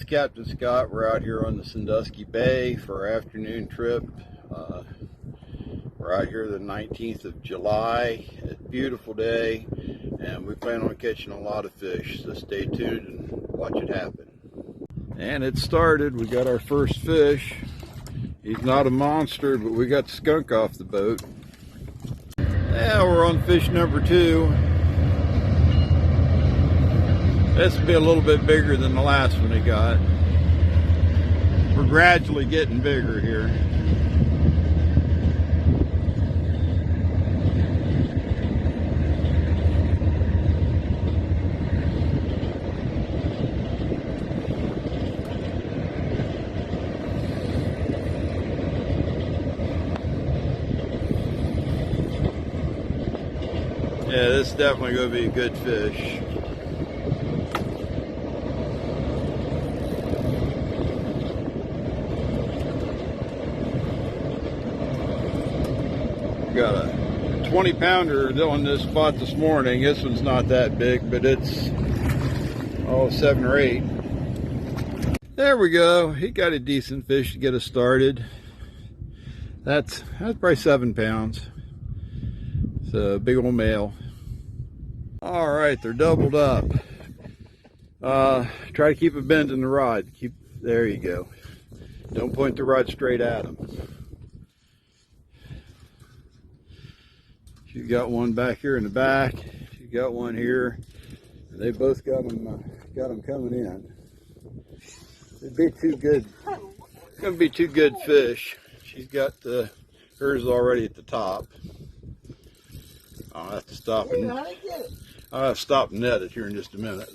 Captain Scott. We're out here on the Sandusky Bay for our afternoon trip. We're out here the 19th of July. It's a beautiful day, and we plan on catching a lot of fish. So stay tuned and watch it happen. And it started. We got our first fish. He's not a monster, but we got the skunk off the boat. Yeah, we're on fish number 2. This will be a little bit bigger than the last one he got. We're gradually getting bigger here. Yeah, this is definitely going to be a good fish. Got a 20-pounder on this spot this morning. This one's not that big, but it's 7 or 8. There we go. He got a decent fish to get us started. That's probably 7 pounds. It's a big old male. All right, they're doubled up. Try to keep a bend in the rod. There you go. Don't point the rod straight at them. She's got one back here in the back. She's got one here. And they both got them coming in. It'd be too good. It's gonna be too good fish. She's got hers already at the top. I'll have to stop and net it here in just a minute.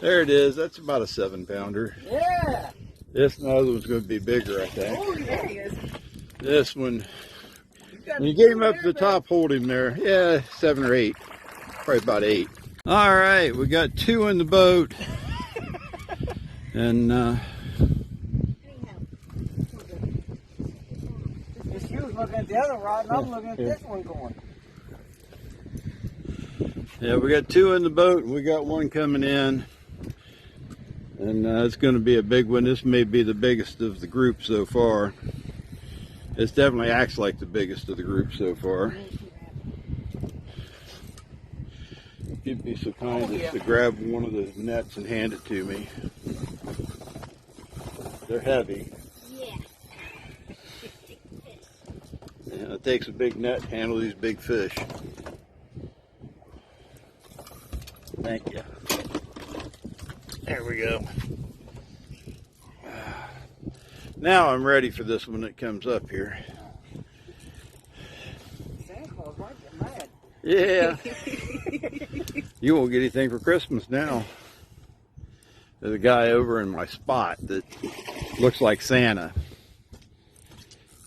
There it is. That's about a 7-pounder. Yeah. This other one's going to be bigger, I think. Oh, yeah, he is. This one, when you get him up to the top, hold him there. Yeah, 7 or 8. Probably about 8. All right, we got 2 in the boat. And she was looking at the other rod, and I'm looking at this one going. yeah, we got 2 in the boat, and we got 1 coming in. And it's going to be a big one. This may be the biggest of the group so far. This definitely acts like the biggest of the group so far. You'd be so kind as to grab one of the nets and hand it to me. They're heavy. Yeah. And it takes a big net to handle these big fish. Thank you. There we go. Now I'm ready for this one that comes up here. Santa Claus might get mad. Yeah. You won't get anything for Christmas now. There's a guy over in my spot that looks like Santa.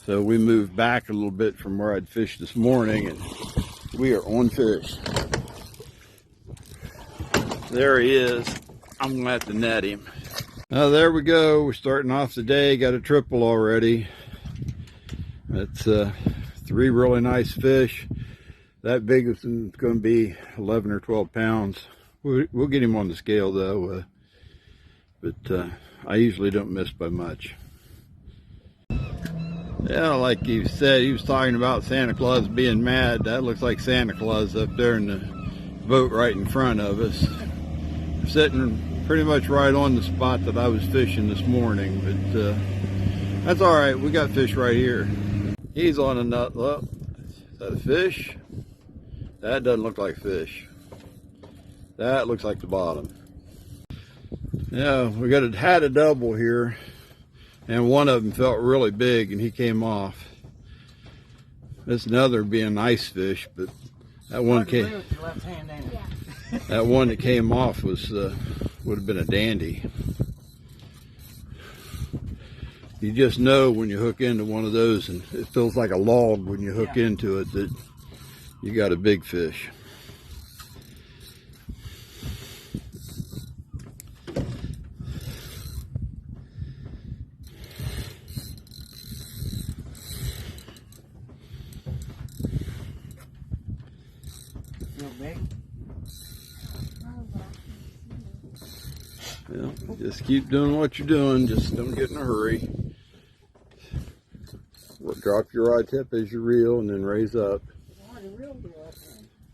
So we moved back a little bit from where I'd fished this morning, and we are on fish. There he is. I'm gonna have to net him. There we go. We're starting off the day. Got a triple already. That's 3 really nice fish. That big is going to be 11 or 12 pounds. We'll get him on the scale though. But I usually don't miss by much. Yeah, like you said, he was talking about Santa Claus being mad. That looks like Santa Claus up there in the boat right in front of us. Sitting pretty much right on the spot that I was fishing this morning, but that's all right. We got fish right here. He's on a nut. Well, is that a fish? That doesn't look like fish. That looks like the bottom. Yeah, we had a double here, and one of them felt really big, and he came off. This another being ice fish, but that one came. That one that came off would have been a dandy. You just know when you hook into one of those, and it feels like a log when you hook into it, that you got a big fish. Feel big? Well, just keep doing what you're doing. Just don't get in a hurry. Drop your rod tip as you reel and then raise up.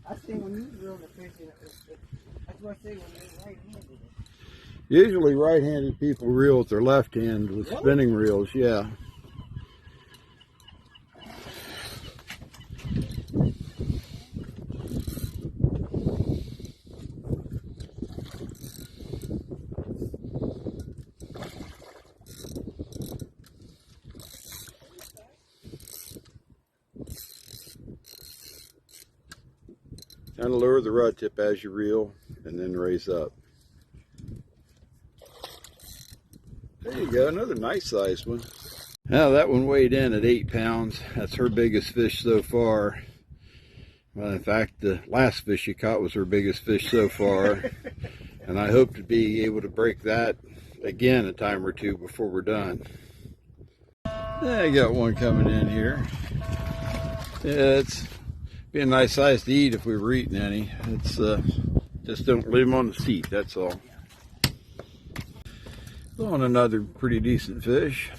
I see when you reel the fish, that's what I say when you're right-handed. Usually right-handed people reel with their left hand with spinning reels, yeah. Kind of lower the rod tip as you reel and then raise up. There you go, another nice sized one. Now that one weighed in at 8 pounds. That's her biggest fish so far. Well, in fact, the last fish she caught was her biggest fish so far. And I hope to be able to break that again a time or two before we're done. I got one coming in here. Yeah, it's be a nice size to eat if we were eating any. It's just don't leave them on the seat, that's all. On another pretty decent fish.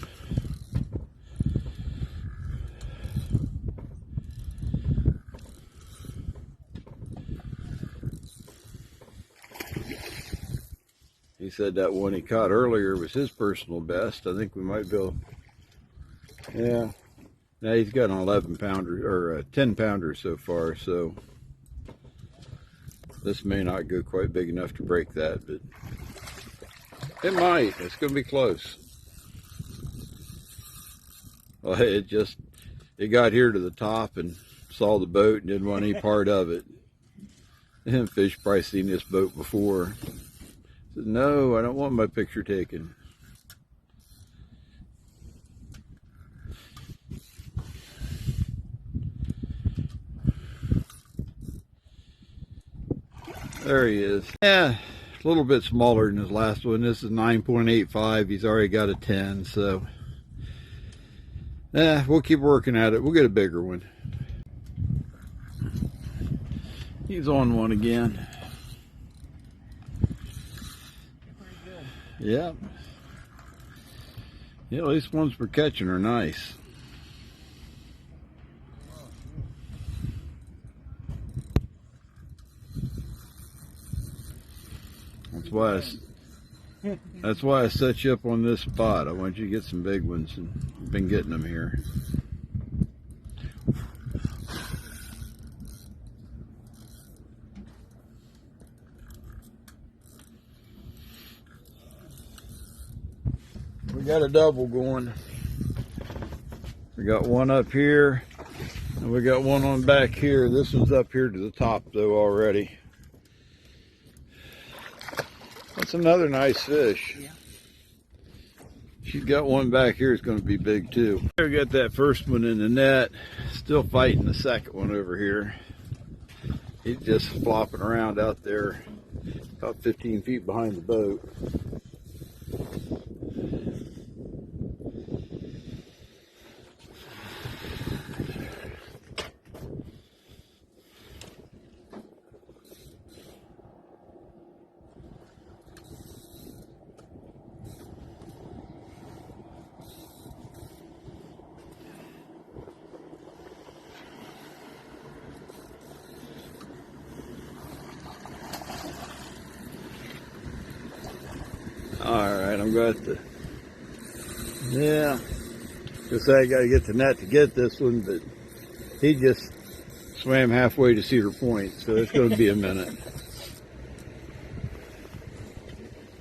He said that one he caught earlier was his personal best. I think we might be able, yeah. Now he's got an 11 pounder or a 10 pounder so far, so this may not go quite big enough to break that, but it might. It's going to be close. Well, it got here to the top and saw the boat and didn't want any part of it. And fish probably seen this boat before. Said, no, I don't want my picture taken. There he is. Yeah, a little bit smaller than his last one. This is 9.85. He's already got a 10, so yeah, we'll keep working at it. We'll get a bigger one. He's on one again. Yeah. Yeah, at least ones we're catching are nice. That's why I set you up on this spot. I want you to get some big ones, and I've been getting them here. We got a double going. We got one up here, and we got one on back here. This one's up here to the top though already. That's another nice fish. Yeah. She's got one back here. It's going to be big too. We got that first one in the net. Still fighting the second one over here. He's just flopping around out there about 15 feet behind the boat. Alright, I'm going to, yeah, just say I got to get the net to get this one, but he just swam halfway to Cedar Point, so it's going to be a minute.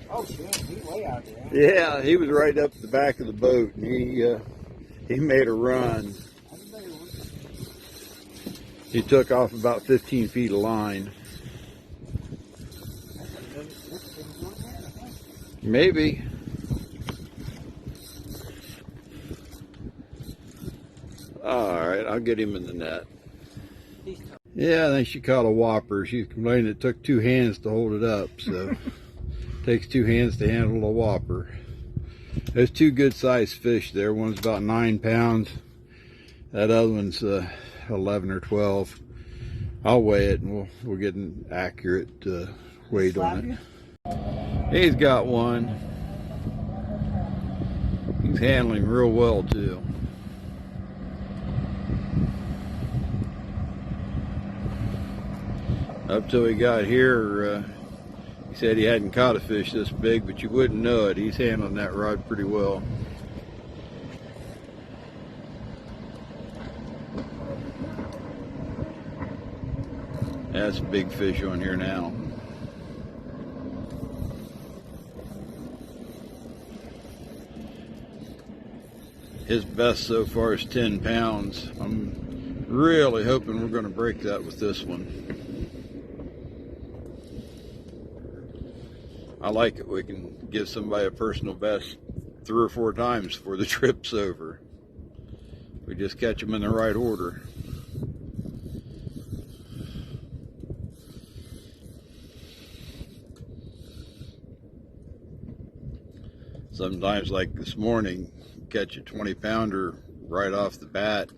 Oh shit, he's way out there. Yeah, he was right up the back of the boat, and he made a run. He took off about 15 feet of line. Maybe. Alright, I'll get him in the net. Yeah, I think she caught a whopper. She's complaining it took 2 hands to hold it up, so it takes 2 hands to handle a whopper. There's 2 good sized fish there. One's about 9 pounds. That other one's 11 or 12. I'll weigh it and we'll get an accurate weight on it. He's got one. He's handling real well too. Up till he got here, he said he hadn't caught a fish this big, but you wouldn't know it. He's handling that rod pretty well. That's a big fish on here now. His best so far is 10 pounds. I'm really hoping we're going to break that with this one. I like it. We can give somebody a personal best 3 or 4 times before the trip's over. We just catch them in the right order. Sometimes, like this morning, catch a 20-pounder right off the bat.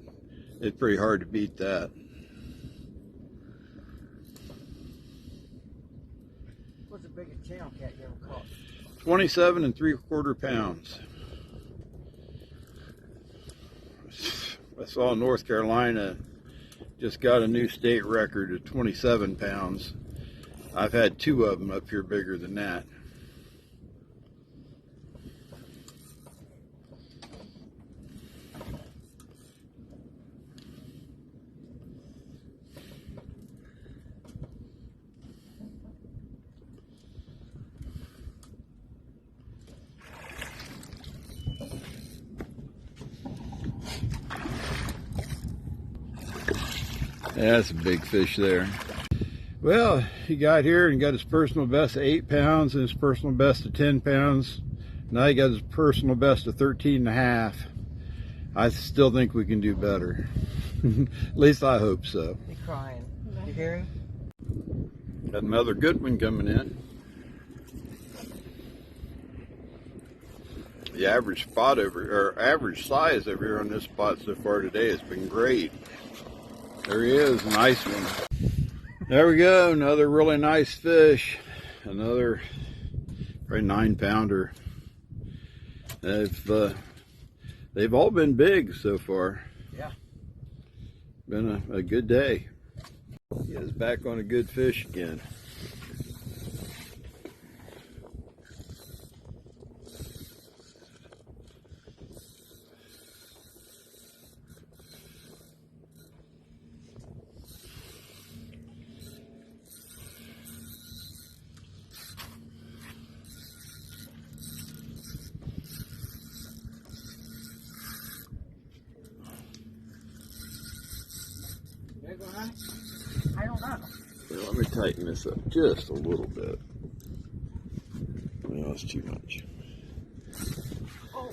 It's pretty hard to beat that. What's the biggest channel cat you ever caught? 27 3/4 pounds. I saw North Carolina just got a new state record of 27 pounds. I've had 2 of them up here bigger than that. Yeah, that's a big fish there. Well, he got here and got his personal best of 8 pounds and his personal best of 10 pounds. Now he got his personal best of 13.5. I still think we can do better. At least I hope so. He's crying. You hear him? Got another good one coming in. The average spot average size over here on this spot so far today has been great. There he is, a nice one. There we go, another really nice fish. Another probably 9-pounder. They've all been big so far. Yeah. Been a good day. He is back on a good fish again. I don't know. Well, let me tighten this up just a little bit. No, it's too much. Oh.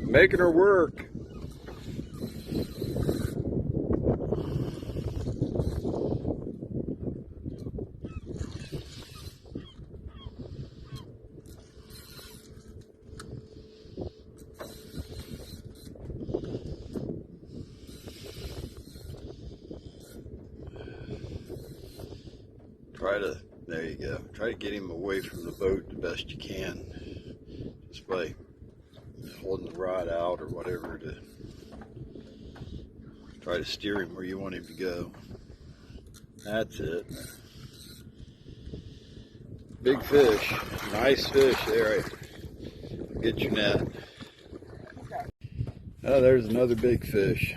Making her work. There you go. Try to get him away from the boat the best you can. Just by holding the rod out or whatever to try to steer him where you want him to go. That's it. Big fish. Nice fish there. Get your net. Oh, there's another big fish.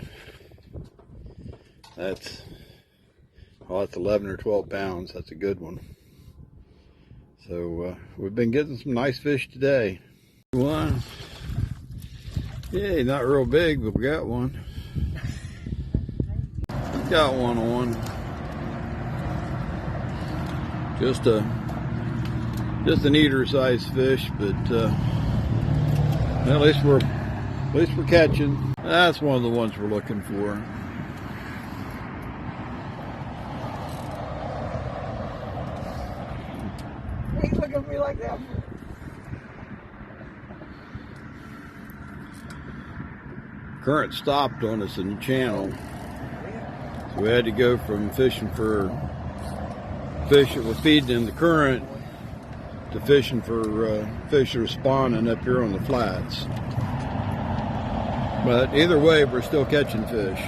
That's 11 or 12 pounds. That's a good one. So we've been getting some nice fish today. One. Yeah, not real big, but we got one. Got one on. Just an eater sized fish, but at least we're catching. That's one of the ones we're looking for. Why you look at me like that? current stopped on us in the channel. So we had to go from fishing for fish that were feeding in the current to fishing for fish that are spawning up here on the flats. But either way, we're still catching fish.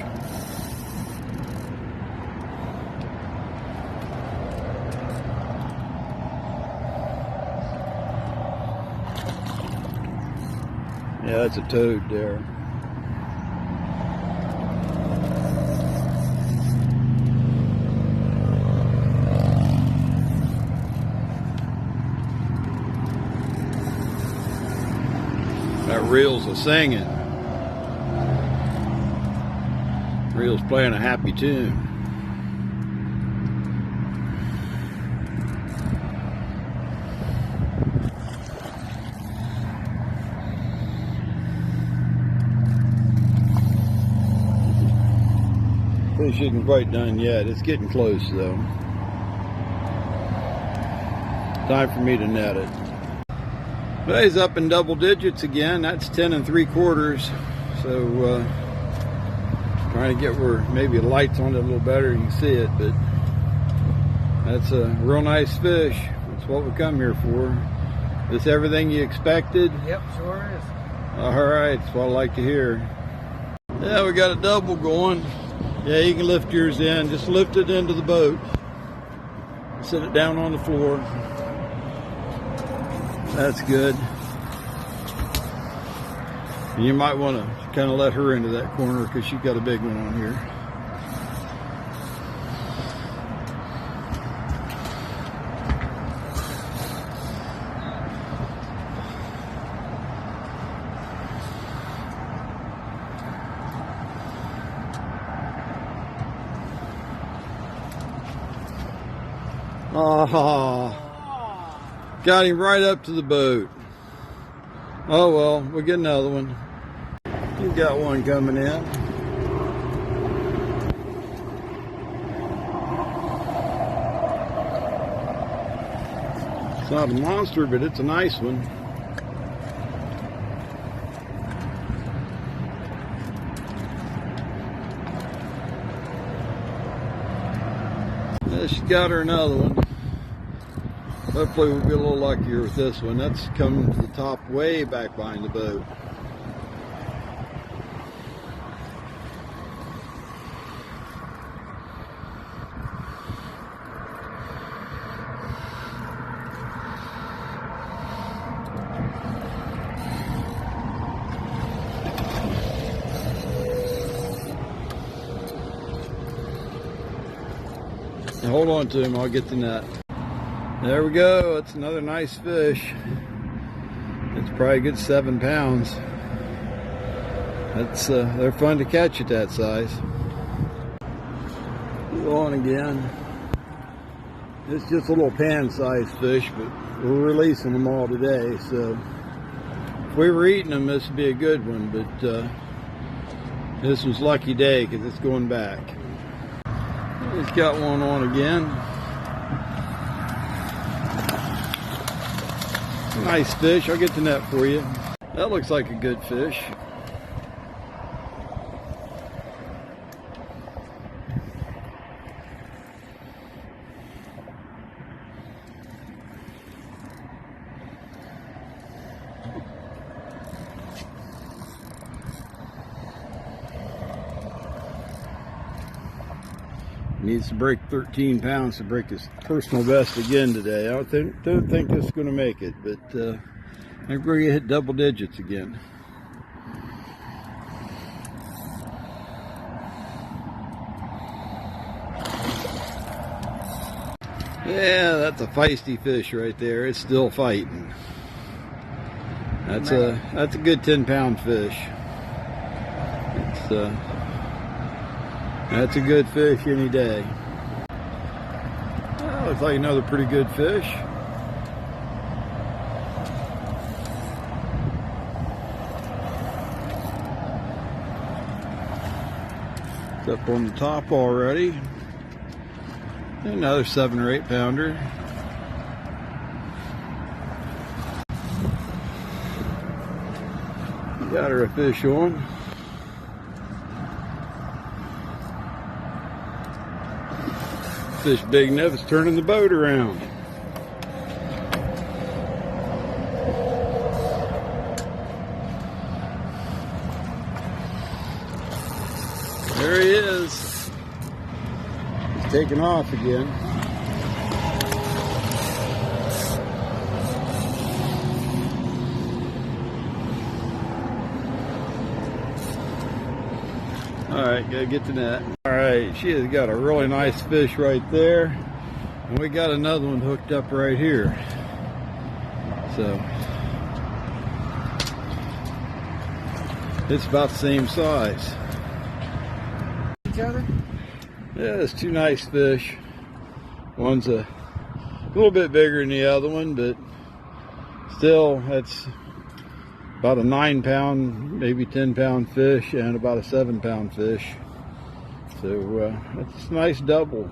Yeah, that's a toad there. That reel's a singing. Reel's playing a happy tune. Fish isn't quite done yet. It's getting close though. Time for me to net it. Today's up in double digits again. That's 10 3/4. So trying to get where maybe the light's on it a little better, you can see it, but that's a real nice fish. That's what we come here for. Is everything you expected? Yep, sure is. All right, that's what I like to hear. Yeah, we got a double going. Yeah, you can lift yours in. Just lift it into the boat. Set it down on the floor. That's good. And you might want to kind of let her into that corner because she's got a big one on here. Ah, got him right up to the boat. Oh well, we'll get another one. You got one coming in. It's not a monster, but it's a nice one. Yeah, she's got her another one. Hopefully we'll be a little luckier with this one. That's coming to the top way back behind the boat. Now hold on to him, I'll get the net. There we go, it's another nice fish. It's probably a good 7 pounds. That's they're fun to catch at that size. Go on again. It's just a little pan-sized fish, but we're releasing them all today. So if we were eating them, this would be a good one. But this was lucky day because it's going back. It's got one on again. Nice fish. I'll get the net for you. That looks like a good fish. Needs to break 13 pounds to break his personal best again today. I don't think this is going to make it, but I think we're going to hit double digits again. Yeah, that's a feisty fish right there. It's still fighting. That's a good 10-pound fish. That's a good fish any day. That looks like another pretty good fish. It's up on the top already. Another 7 or 8 pounder. Got her a fish on. Fish big enough, it's turning the boat around. There he is. He's taking off again. Alright, gotta get to that. Alright, she has got a really nice fish right there. And we got another one hooked up right here. So it's about the same size. Each other? Yeah, it's two nice fish. One's a little bit bigger than the other one, but still, that's about a 9-pound, maybe 10-pound fish, and about a 7-pound fish. So it's a nice double.